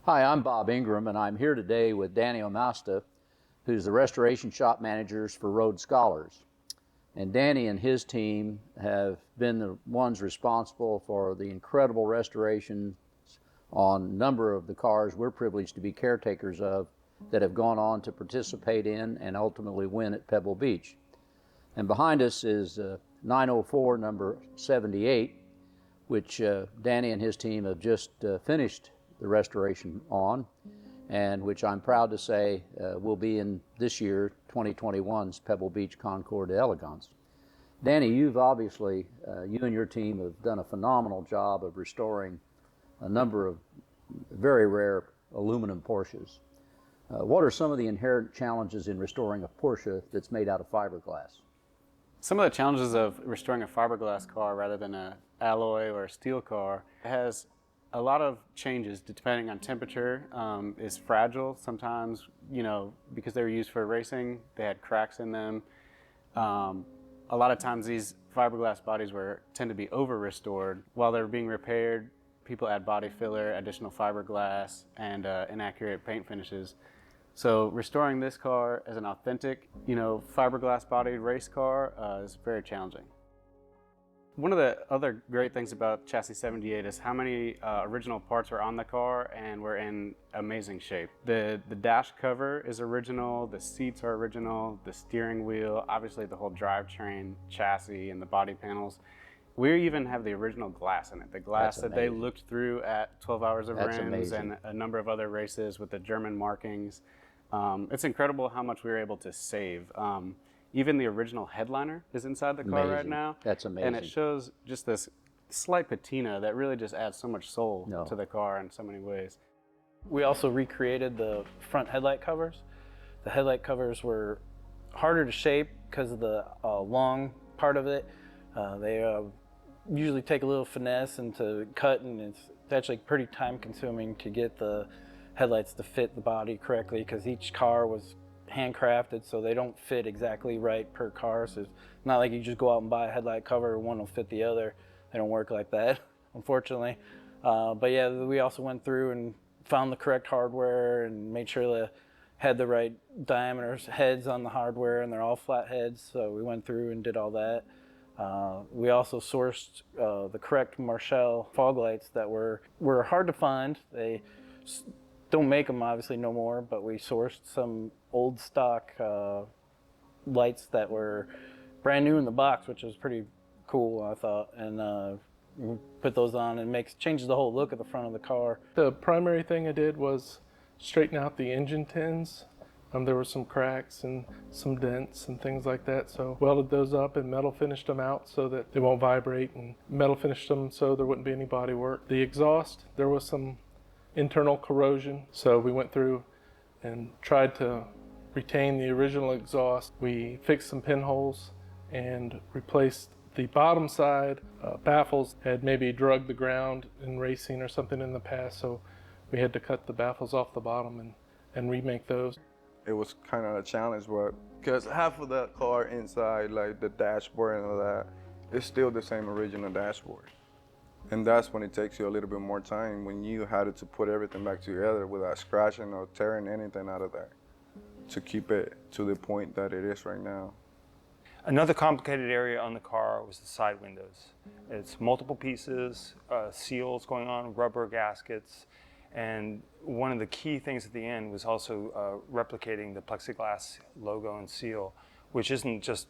Hi, I'm Bob Ingram, and I'm here today with Danny Omasta, who's the restoration shop managers for Rhodes Scholars. And Danny and his team have been the ones responsible for the incredible restorations on a number of the cars we're privileged to be caretakers of that have gone on to participate in and ultimately win at Pebble Beach. And behind us is 904 number 78, which Danny and his team have just finished the restoration on, and which I'm proud to say will be in this year, 2021's Pebble Beach Concours d'Elegance. Danny, you've obviously, you and your team have done a phenomenal job of restoring a number of very rare aluminum Porsches. What are some of the inherent challenges in restoring a Porsche that's made out of fiberglass? Some of the challenges of restoring a fiberglass car rather than an alloy or a steel car has a lot of changes depending on temperature. Is fragile sometimes, because they were used for racing, they had cracks in them. A lot of times these fiberglass bodies tend to be over restored. While they're being repaired, people add body filler, additional fiberglass, and inaccurate paint finishes. So restoring this car as an authentic, fiberglass bodied race car is very challenging. One of the other great things about Chassis 78 is how many original parts are on the car and we're in amazing shape. The dash cover is original, the seats are original, the steering wheel, obviously the whole drivetrain, chassis, and the body panels. We even have the original glass in it, the glass that they looked through at 12 Hours of Rims and a number of other races with the German markings. It's incredible how much we were able to save. Even the original headliner is inside the car right now. That's amazing. And it shows just this slight patina that really just adds so much soul to the car in so many ways. We also recreated the front headlight covers. The headlight covers were harder to shape because of the long part of it. They usually take a little finesse and to cut, and it's actually pretty time consuming to get the headlights to fit the body correctly because each car was handcrafted, so they don't fit exactly right per car. So it's not like you just go out and buy a headlight cover, one will fit the other. They don't work like that, unfortunately. But yeah, we also went through and found the correct hardware and made sure they had the right diameters, heads on the hardware, and they're all flat heads. So we went through and did all that. We also sourced the correct Marshall fog lights that were hard to find. They don't make them obviously no more, but we sourced some old stock lights that were brand new in the box, which was pretty cool, I thought, and we put those on and changes the whole look of the front of the car. The primary thing I did was straighten out the engine tins. There were some cracks and some dents and things like that, so welded those up and metal finished them out so that they won't vibrate, and metal finished them so there wouldn't be any body work. The exhaust, there was some internal corrosion, so we went through and tried to retain the original exhaust. We fixed some pinholes and replaced the bottom side. Baffles had maybe drugged the ground in racing or something in the past, so we had to cut the baffles off the bottom and remake those. It was kind of a challenge, but because half of the car inside, like the dashboard and all that, is still the same original dashboard. And that's when it takes you a little bit more time, when you had to put everything back together without scratching or tearing anything out of there to keep it to the point that it is right now. Another complicated area on the car was the side windows. It's multiple pieces, seals going on, rubber gaskets, and one of the key things at the end was also replicating the plexiglass logo and seal, which isn't just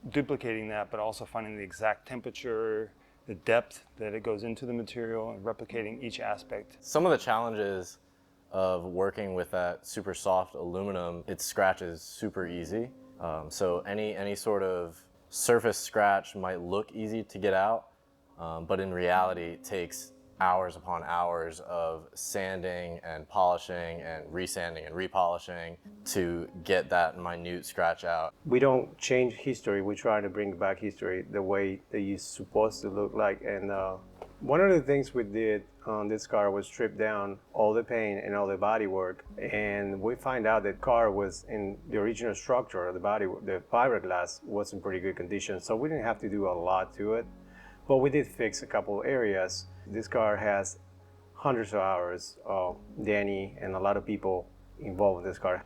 duplicating that, but also finding the exact temperature, the depth that it goes into the material, and replicating each aspect. Some of the challenges of working with that super soft aluminum, it scratches super easy. So any sort of surface scratch might look easy to get out, but in reality it takes hours upon hours of sanding and polishing and resanding and repolishing to get that minute scratch out. We don't change history, we try to bring back history the way that it's supposed to look like. And one of the things we did on this car was strip down all the paint and all the bodywork, and we find out that car was in the original structure, the fiberglass was in pretty good condition, so we didn't have to do a lot to it. But we did fix a couple areas. This car has hundreds of hours. Danny and a lot of people involved in this car,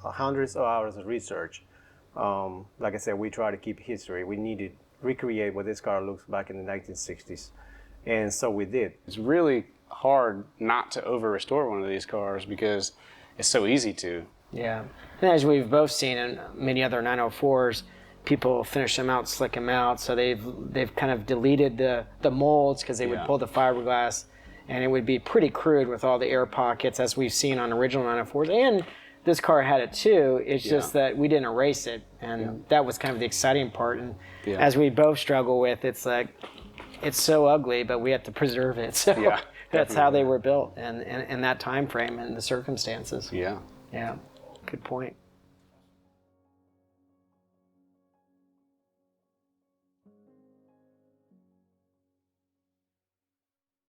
hundreds of hours of research. Like I said, we try to keep history. We need to recreate what this car looks back in the 1960s, and so we did. It's really hard not to over restore one of these cars because it's so easy to. Yeah, and as we've both seen in many other 904s, people finish them out, slick them out. So they've kind of deleted the molds because they would pull the fiberglass, and it would be pretty crude with all the air pockets as we've seen on original 904s. And this car had it too. It's just that we didn't erase it, and that was kind of the exciting part. And as we both struggle with, it's like it's so ugly, but we have to preserve it. So that's how they were built, and in that time frame and the circumstances. Yeah. Yeah. Good point.